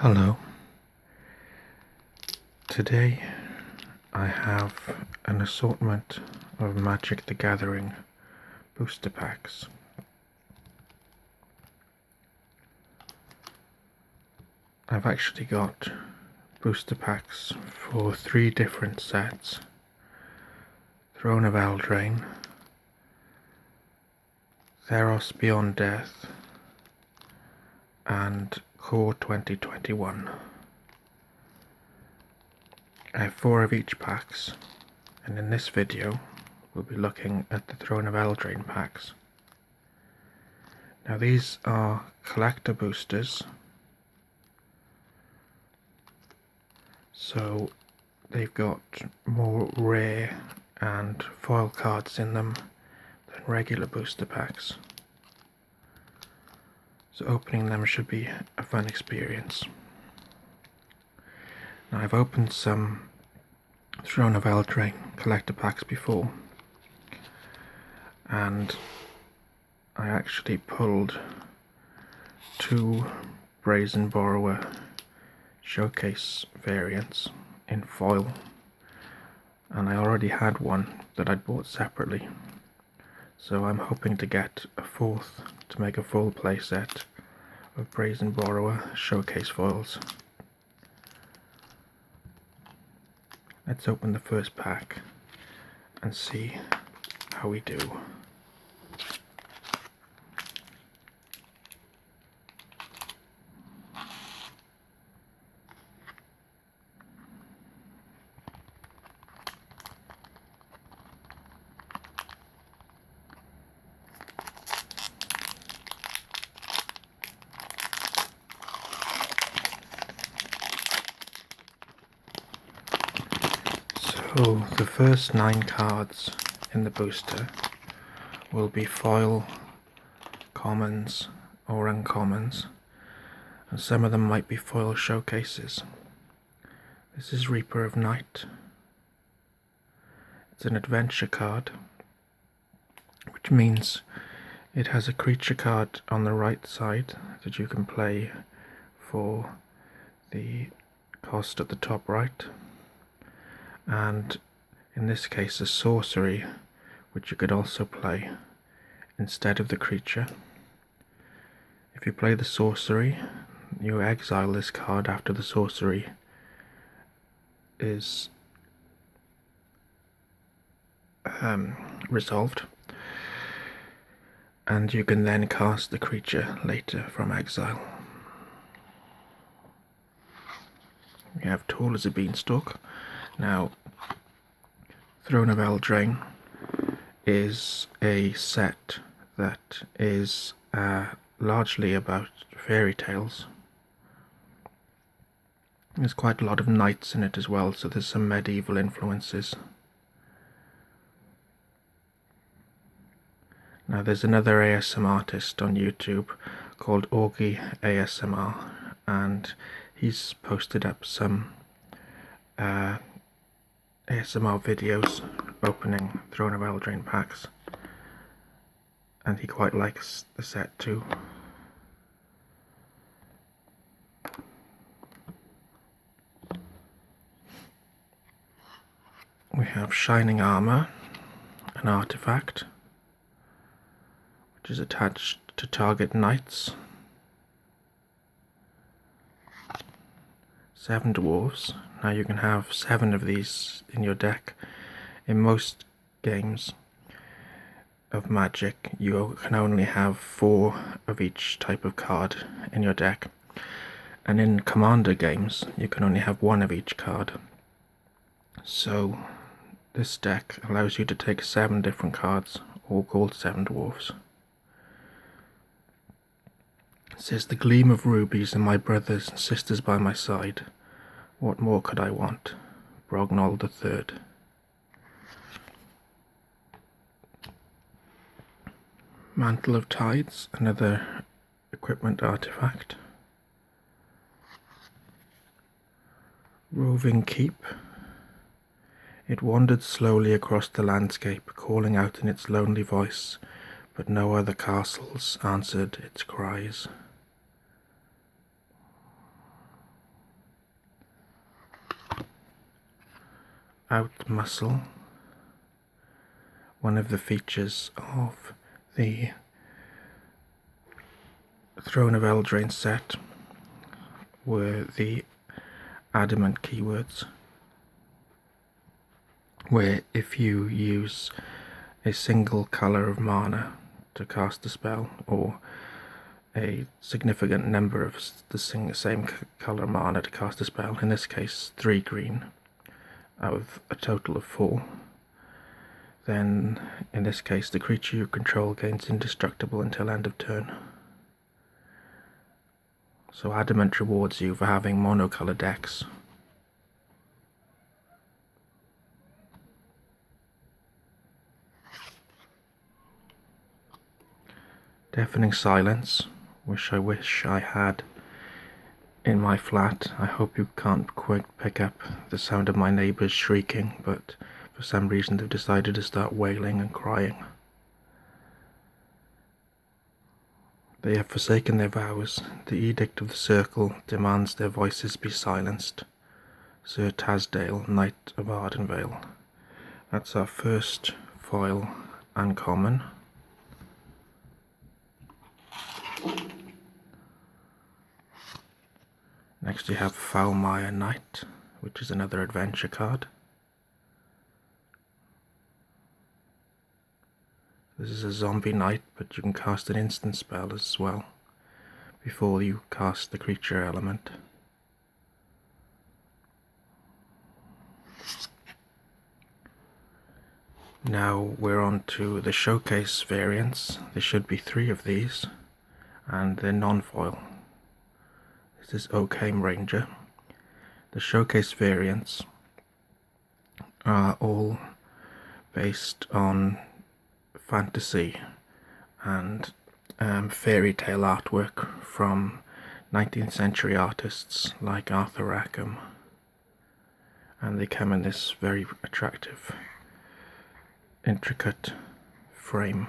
Hello. Today I have an assortment of Magic the Gathering booster packs. I've actually got booster packs for 3 different sets: Throne of Eldraine, Theros Beyond Death, and Core 2021. I have 4 of each packs, and in this video we'll be looking at the Throne of Eldraine packs. Now these are collector boosters, so they've got more rare and foil cards in them than regular booster packs. So opening them should be a fun experience. Now I've opened some Throne of Eldraine collector packs before, and I actually pulled 2 Brazen Borrower showcase variants in foil, and I already had one that I'd bought separately, so I'm hoping to get a 4th to make a full playset of Brazen Borrower showcase foils. Let's open the first pack and see how we do. So the first 9 cards in the booster will be foil, commons or uncommons, and some of them might be foil showcases. This is Reaper of Night. It's an adventure card, which means it has a creature card on the right side that you can play for the cost at the top right, and in this case a sorcery which you could also play instead of the creature. If you play the sorcery, you exile this card after the sorcery is resolved, and you can then cast the creature later from exile. We have Tall as a Beanstalk. Now, Throne of Eldraine is a set that is largely about fairy tales. There's quite a lot of knights in it as well, so there's some medieval influences. Now there's another ASMR artist on YouTube called Auggie ASMR, and he's posted up some ASMR videos opening Throne of Eldraine packs, and he quite likes the set too. We have Shining Armor, an artifact which is attached to target knights. 7 dwarves. Now you can have 7 of these in your deck. In most games of Magic you can only have 4 of each type of card in your deck, and in Commander games you can only have 1 of each card. So this deck allows you to take 7 different cards, all called 7 dwarves. It says, "The gleam of rubies and my brothers and sisters by my side. What more could I want? Brognol III." Mantle of Tides, another equipment artifact. Roving Keep. It wandered slowly across the landscape, calling out in its lonely voice, but no other castles answered its cries. outmuscle one of the features of the Throne of Eldraine set were the adamant keywords, where if you use a single colour of mana to cast a spell, or a significant number of the same colour mana to cast a spell, in this case 3 green out of a total of 4, then in this case the creature you control gains indestructible until end of turn. So Adamant rewards you for having monocolour decks. Deafening Silence, which I wish I had in my flat. I hope you can't quite pick up the sound of my neighbours shrieking, but for some reason they've decided to start wailing and crying. They have forsaken their vows. The Edict of the Circle demands their voices be silenced. Sir Tasdale, Knight of Ardenvale. That's our first foil uncommon. Next we have Foulmire Knight, which is another adventure card. This is a zombie knight, but you can cast an instant spell as well before you cast the creature element. Now we're on to the showcase variants. There should be 3 of these, and they're non-foil. This is Oakham Ranger. The showcase variants are all based on fantasy and fairy tale artwork from 19th century artists like Arthur Rackham, and they come in this very attractive, intricate frame.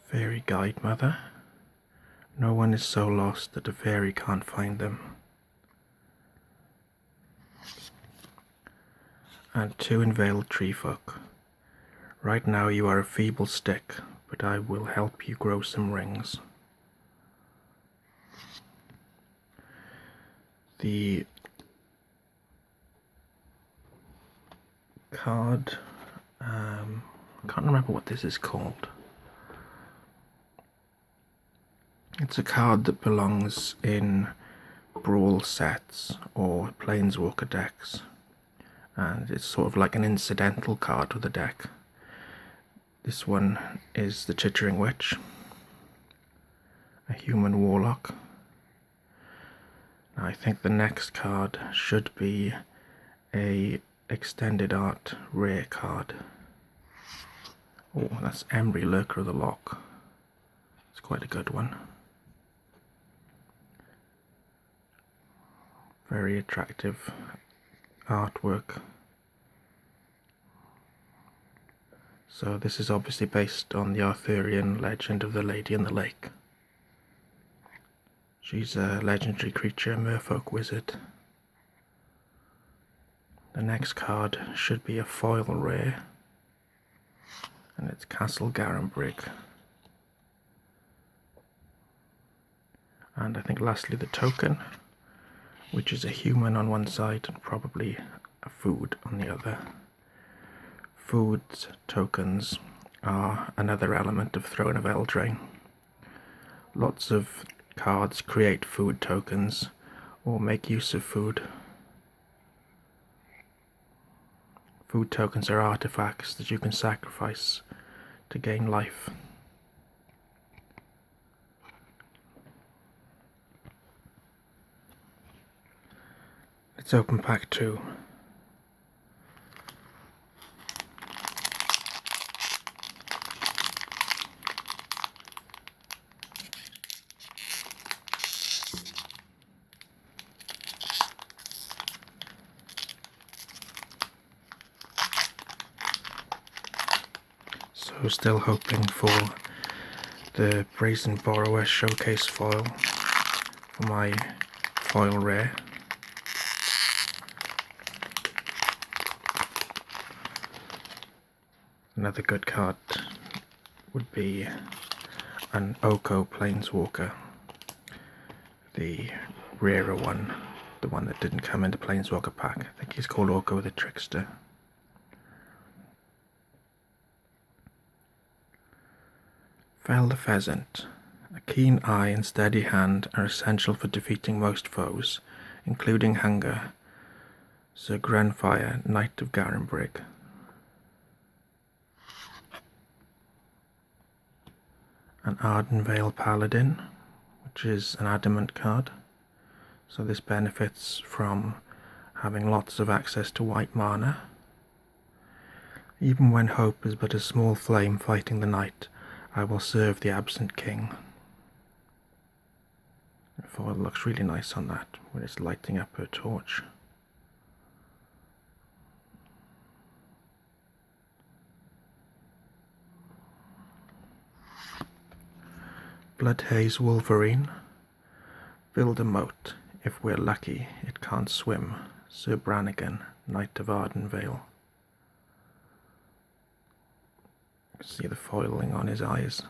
Fairy Guide Mother. No one is so lost that a fairy can't find them. And 2 Unveiled Treefolk. Right now you are a feeble stick, but I will help you grow some rings. The card, I can't remember what this is called. It's a card that belongs in Brawl sets or Planeswalker decks, and it's sort of like an incidental card to the deck. This one is the Chittering Witch, a human warlock. Now I think the next card should be a extended art rare card. Oh, that's Emry, Lurker of the Loch. It's quite a good one. Very attractive artwork. So this is obviously based on the Arthurian legend of the Lady in the Lake. She's a legendary creature, merfolk wizard. The next card should be a foil rare, and it's Castle Garenbrig. And I think lastly the token, which is a human on one side and probably a food on the other. Food tokens are another element of Throne of Eldraine. Lots of cards create food tokens or make use of food. Food tokens are artifacts that you can sacrifice to gain life. Let's open pack 2. So still hoping for the Brazen Borrower showcase foil for my foil rare. Another good card would be an Oko Planeswalker, the rarer one, the one that didn't come in the Planeswalker pack. I think he's called Oko the Trickster. Fell the Pheasant. A keen eye and steady hand are essential for defeating most foes, including hunger. Sir Grenfire, Knight of Garenbrig. An Ardenvale Paladin, which is an adamant card. So this benefits from having lots of access to white mana. Even when hope is but a small flame fighting the night, I will serve the absent king. The foil looks really nice on that, when it's lighting up her torch. Bloodhaze Wolverine. Build a moat. If we're lucky, it can't swim. Sir Brannigan, Knight of Ardenvale. You can see the foiling on his eyes.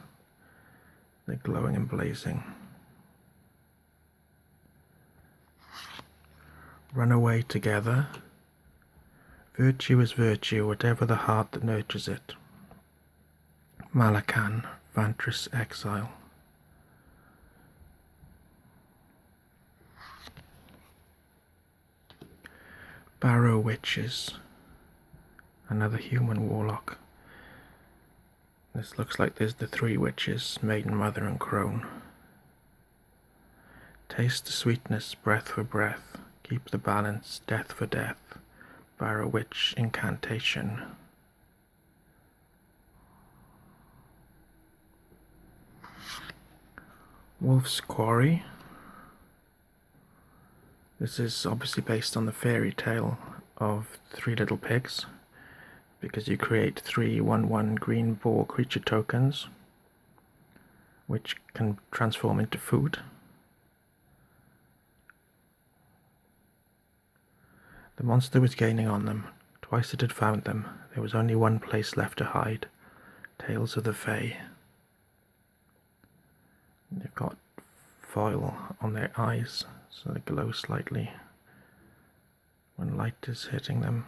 They're glowing and blazing. Run away together. Virtue is virtue, whatever the heart that nurtures it. Malakan, Vantress Exile. Barrow Witches. Another human warlock. This looks like there's the three witches, Maiden, Mother and Crone. Taste the sweetness, breath for breath. Keep the balance, death for death. Barrow Witch Incantation. Wolf's Quarry. This is obviously based on the fairy tale of Three Little Pigs, because you create 3 1/1 green boar creature tokens, which can transform into food. The monster was gaining on them. Twice it had found them. There was only one place left to hide. Tales of the Fae. They've got foil on their eyes, so they glow slightly when light is hitting them.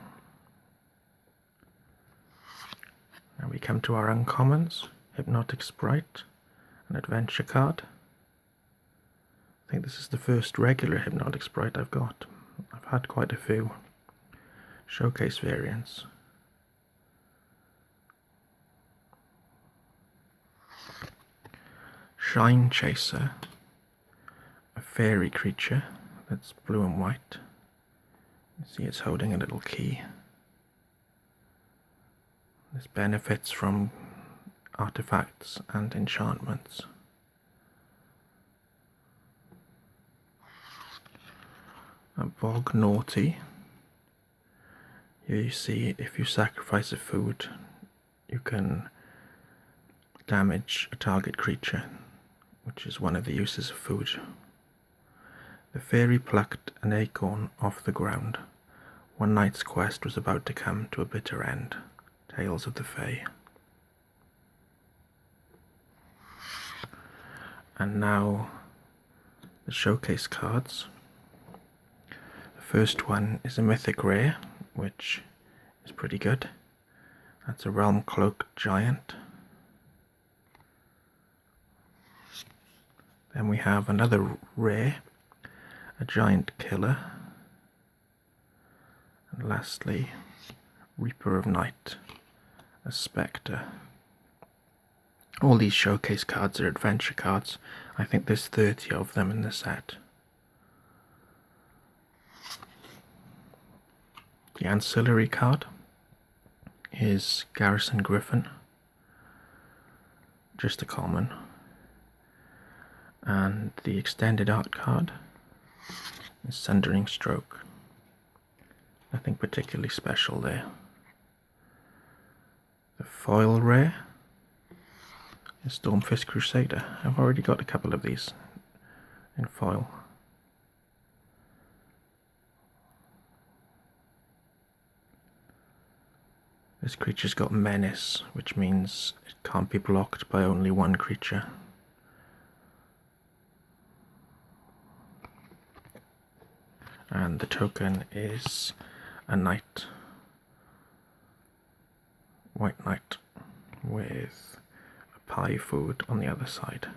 Now we come to our uncommons. Hypnotic Sprite, an adventure card. I think this is the first regular Hypnotic Sprite I've got. I've had quite a few showcase variants. Shine Chaser, a fairy creature that's blue and white. You see it's holding a little key. This benefits from artifacts and enchantments. A Bog Naughty. Here you see if you sacrifice a food, you can damage a target creature, which is one of the uses of food. The fairy plucked an acorn off the ground. One night's quest was about to come to a bitter end. Tales of the Fae. And now the showcase cards. The first one is a mythic rare, which is pretty good. That's a Realm Cloaked Giant. Then we have another rare, a Giant Killer. And lastly, Reaper of Night, a Spectre. All these showcase cards are adventure cards. I think there's 30 of them in the set. The ancillary card is Garrison Griffin, just a common. And the extended art card is Sundering Stroke. Nothing particularly special there. The foil rare is Stormfist Crusader. I've already got a couple of these in foil. This creature's got menace, which means it can't be blocked by only one creature. And the token is a knight, white knight, with a pie food on the other side.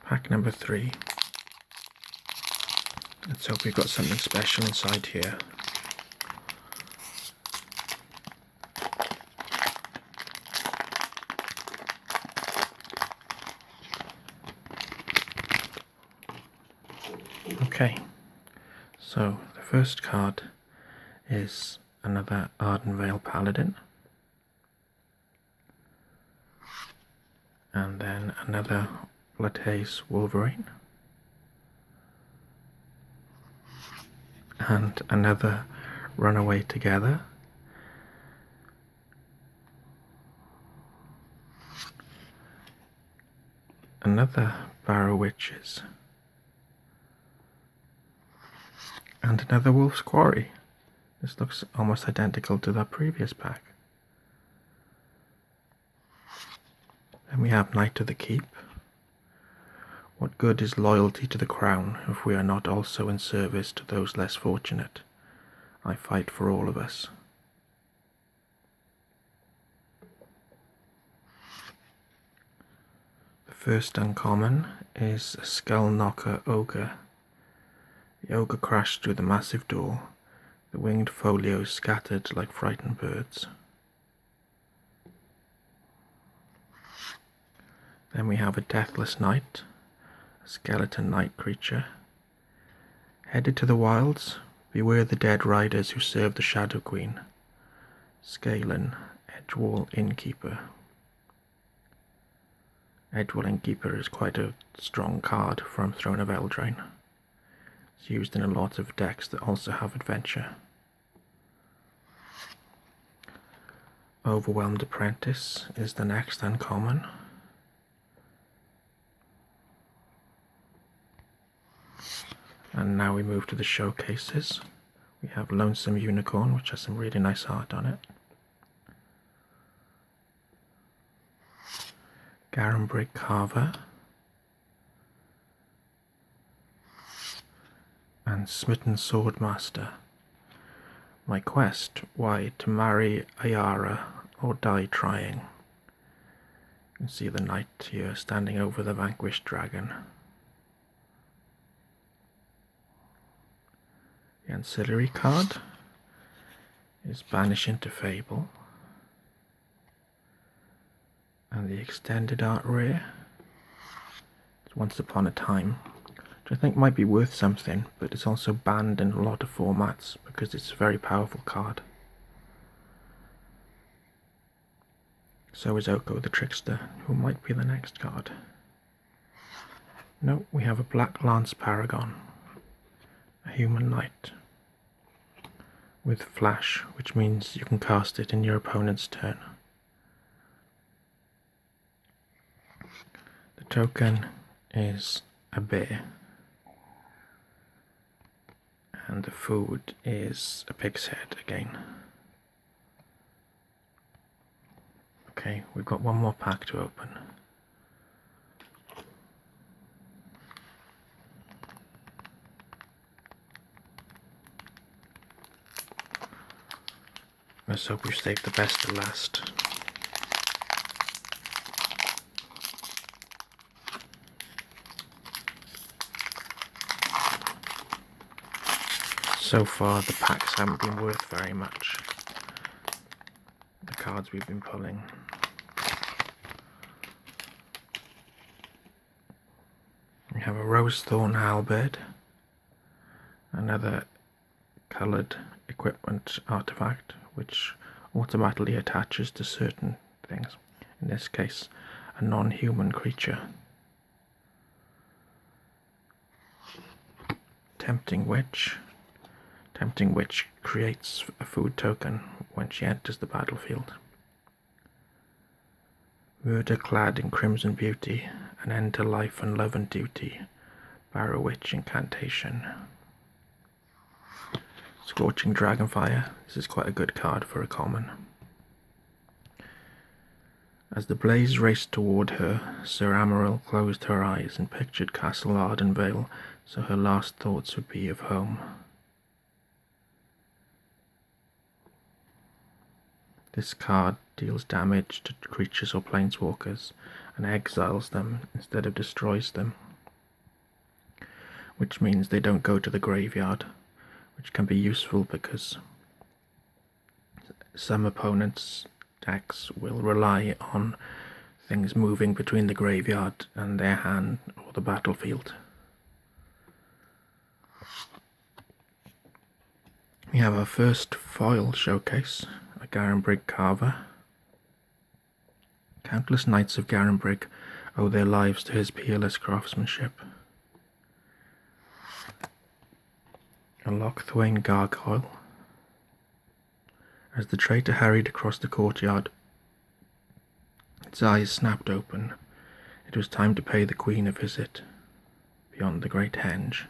Pack number 3. Let's hope we've got something special inside here. Okay, so the first card is another Ardenvale Paladin, and then another Bloodhaze Wolverine, and another Runaway Together, another Barrow Witches, and another Wolf's Quarry. This looks almost identical to that previous pack. Then we have Knight of the Keep. What good is loyalty to the crown if we are not also in service to those less fortunate? I fight for all of us. The first uncommon is a Skull Knocker Ogre. The ogre crashed through the massive door, the winged folios scattered like frightened birds. Then we have a Deathless Knight, a skeleton knight creature. Headed to the wilds, beware the dead riders who serve the Shadow Queen. Scalen, Edgewall Innkeeper. Edgewall Innkeeper is quite a strong card from Throne of Eldraine. It's used in a lot of decks that also have adventure. Overwhelmed Apprentice is the next uncommon. And now we move to the showcases. We have Lonesome Unicorn, which has some really nice art on it. Garenbrig Carver. And Smitten Swordmaster. My quest, why to marry Ayara or die trying. You can see the knight here standing over the vanquished dragon. The ancillary card is Banish into Fable, and the extended art rare is Once Upon a Time, which I think might be worth something, but it's also banned in a lot of formats because it's a very powerful card. So is Oko the Trickster, who might be the next card. No, we have a Black Lance Paragon, a human knight with flash, which means you can cast it in your opponent's turn. The token is a bear, and the food is a pig's head again. Okay, we've got one more pack to open. Let's hope we've saved the best to last. So far the packs haven't been worth very much. The cards we've been pulling. We have a Rosethorn Halberd, another coloured equipment artifact which automatically attaches to certain things, in this case a non-human creature. Tempting Witch. Tempting Witch creates a food token when she enters the battlefield. Murder clad in crimson beauty, an end to life and love and duty. Barrow Witch incantation. Scorching Dragonfire. This is quite a good card for a common. As the blaze raced toward her, Sir Amaryl closed her eyes and pictured Castle Ardenvale, so her last thoughts would be of home. This card deals damage to creatures or planeswalkers and exiles them instead of destroys them, which means they don't go to the graveyard, which can be useful because some opponents' decks will rely on things moving between the graveyard and their hand or the battlefield. We have our first foil showcase, a Garenbrig Carver. Countless knights of Garenbrig owe their lives to his peerless craftsmanship. A Lochthwain Gargoyle. As the traitor hurried across the courtyard, its eyes snapped open. It was time to pay the Queen a visit beyond the great henge.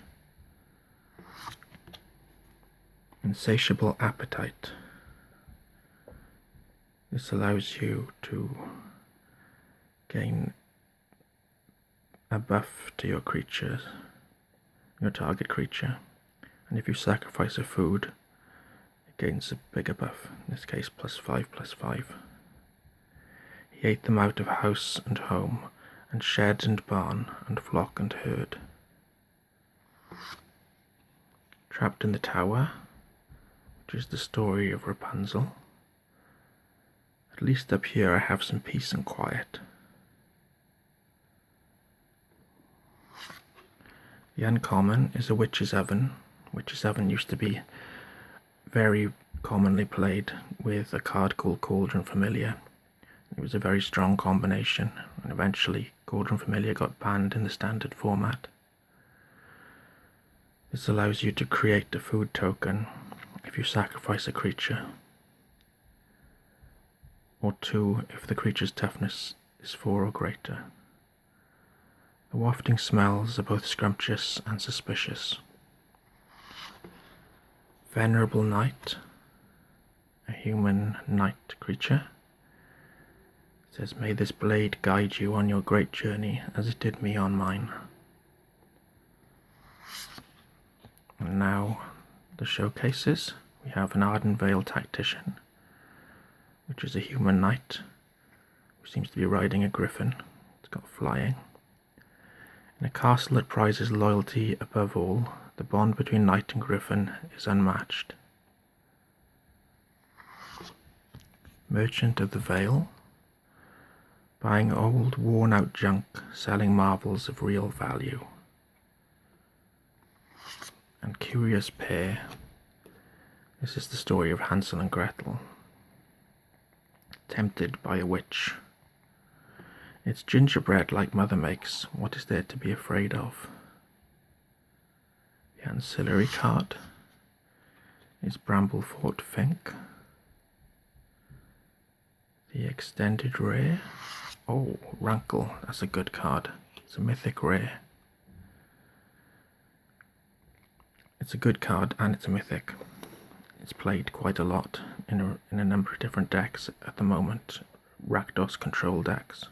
Insatiable Appetite. This allows you to gain a buff to your creature, your target creature, and if you sacrifice a food, it gains a bigger buff, in this case +5/+5. He ate them out of house and home, and shed and barn, and flock and herd. Trapped in the Tower, which is the story of Rapunzel. At least up here I have some peace and quiet. The uncommon is a Witch's Oven. Witch's Oven used to be very commonly played with a card called Cauldron Familiar. It was a very strong combination, and eventually Cauldron Familiar got banned in the standard format. This allows you to create a food token if you sacrifice a creature, or 2 if the creature's toughness is 4 or greater. The wafting smells are both scrumptious and suspicious. Venerable Knight, a human knight creature. It says, may this blade guide you on your great journey as it did me on mine. And now the showcases. We have an Ardenvale Tactician, which is a human knight who seems to be riding a griffin. It's got flying. In a castle that prizes loyalty above all, the bond between knight and griffin is unmatched. Merchant of the Vale, buying old worn-out junk, selling marvels of real value. And Curious Pair. This is the story of Hansel and Gretel, tempted by a witch. It's gingerbread like mother makes. What is there to be afraid of? The ancillary card is Bramblefort Fink. The extended rare. Oh, Rankle. That's a good card. It's a mythic rare. It's a good card and it's a mythic. It's played quite a lot in a number of different decks at the moment. Rakdos control decks.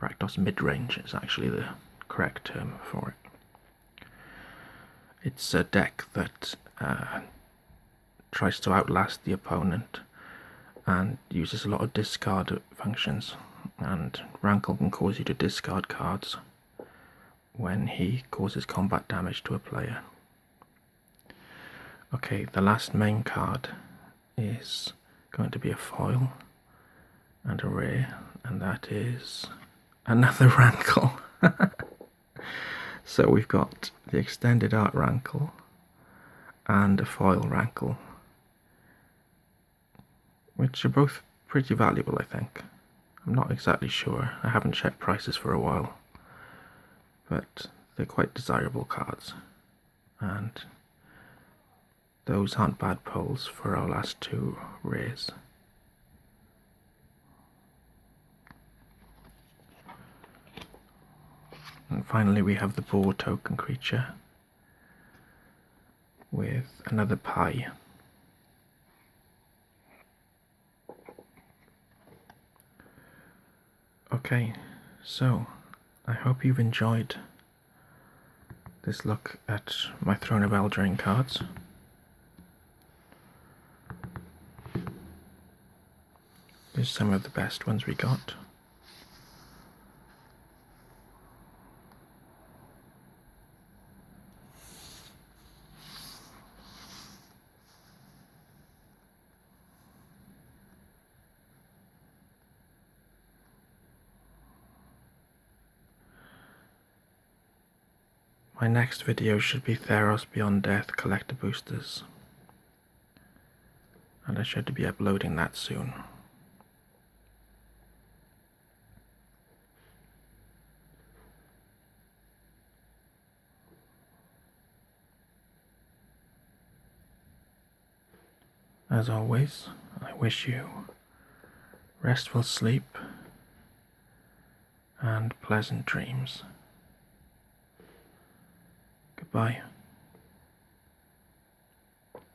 Rakdos mid-range is actually the correct term for it. It's a deck that tries to outlast the opponent and uses a lot of discard functions, and Rankle can cause you to discard cards when he causes combat damage to a player. Okay, the last main card is going to be a foil and a rare, and that is another Rankle. So we've got the extended art Rankle and a foil Rankle, which are both pretty valuable, I think. I'm not exactly sure. I haven't checked prices for a while, but they're quite desirable cards. And those aren't bad pulls for our last two rares. And finally we have the boar token creature with another pie. Okay, so I hope you've enjoyed this look at my Throne of Eldraine cards. Here's some of the best ones we got. My next video should be Theros Beyond Death collector boosters, and I should be uploading that soon. As always, I wish you restful sleep and pleasant dreams. Goodbye.